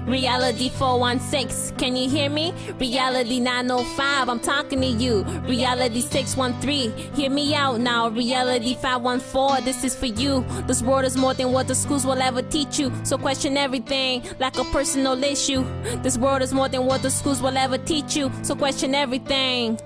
Reality 416, can you hear me? Reality 905, I'm talking to you. Reality 613, hear me out now. Reality 514, this is for you. This world is more than what the schools will ever teach you, so question everything like a personal issue. This world is more than what the schools will ever teach you, so question everything.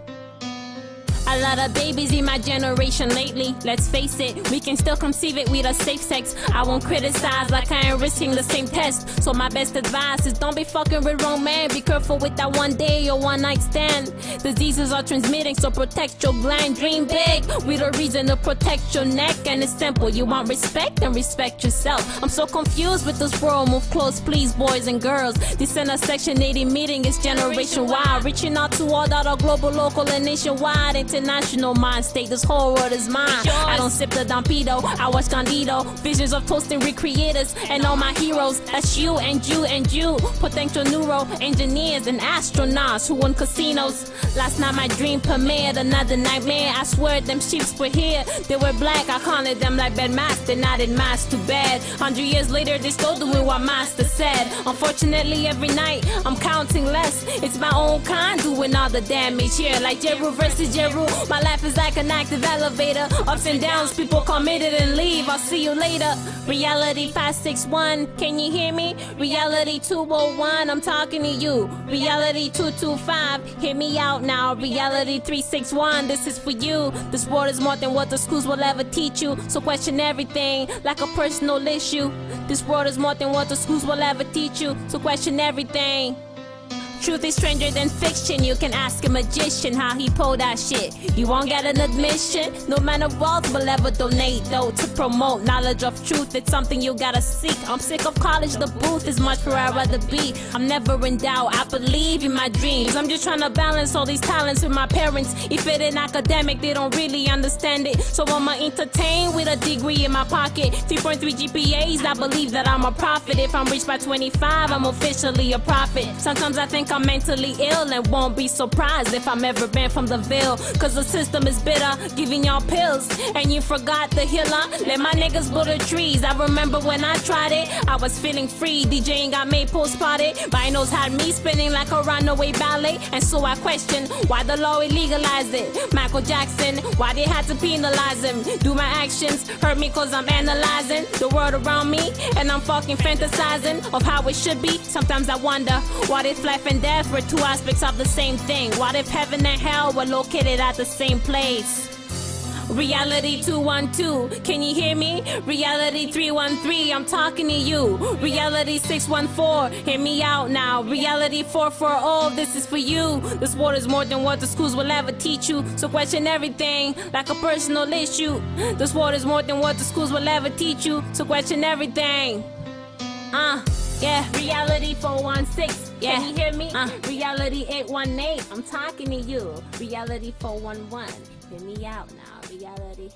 A lot of babies in my generation lately, let's face it, we can still conceive it with a safe sex. I won't criticize like I ain't risking the same test. So my best advice is don't be fucking with wrong man. Be careful with that one day or one night stand. Diseases are transmitting, so protect your gland. Dream big with a reason to protect your neck. And it's simple, you want respect, then respect yourself. I'm so confused with this world, move close please boys and girls. This in a Section 80 meeting is generation wide, reaching out to all that are global, local and nationwide. International mind state, this whole world is mine. I don't sip the Don Pito, I watch Candido. Visions of toasting recreators and all my heroes. That's you and you and you. Potential neuro engineers and astronauts who won casinos. Last night my dream premiered, another nightmare. I swear them sheeps were here, they were black. I counted them like bad maths, they're not in maths, too bad. 100 years later they still doing what master said. Unfortunately every night I'm counting less. It's my own kind doing all the damage here, like Jeru versus Jeru. My life is like an active elevator, ups and downs, people come in it and leave. I'll see you later. Reality 561, can you hear me? Reality 201, I'm talking to you. Reality 225, hear me out now. Reality 361, this is for you. This world is more than what the schools will ever teach you, so question everything like a personal issue. This world is more than what the schools will ever teach you, so question everything. Truth is stranger than fiction. You can ask a magician how he pulled that shit. You won't get an admission. No man of wealth will ever donate though to promote knowledge of truth. It's something you gotta seek. I'm sick of college, the booth is much where I'd rather be. I'm never in doubt, I believe in my dreams. I'm just trying to balance all these talents with my parents. If it ain't academic, they don't really understand it. So I'ma entertain with a degree in my pocket. 3.3 GPAs, I believe that I'm a prophet. If I'm rich by 25, I'm officially a prophet. Sometimes I think I'm mentally ill and won't be surprised if I'm ever banned from the Ville. Cause the system is bitter, giving y'all pills and you forgot the healer. Let my niggas blow the trees. I remember when I tried it, I was feeling free. DJing got made post-spotted. Rhinos had me spinning like a runaway ballet. And so I questioned why the law illegalized it. Michael Jackson, why they had to penalize him. Do my actions hurt me cause I'm analyzing the world around me and I'm fucking fantasizing of how it should be. Sometimes I wonder, what if life and death were two aspects of the same thing? What if heaven and hell were located at the same place? Reality 212, can you hear me? Reality 313, I'm talking to you. Reality 614, hear me out now. Reality 440, this is for you. This world is more than what the schools will ever teach you, so question everything like a personal issue. This world is more than what the schools will ever teach you, so question everything. Yeah, Reality 416, yeah. Can you hear me? Reality 818, I'm talking to you. Reality 411, hear me out now. Reality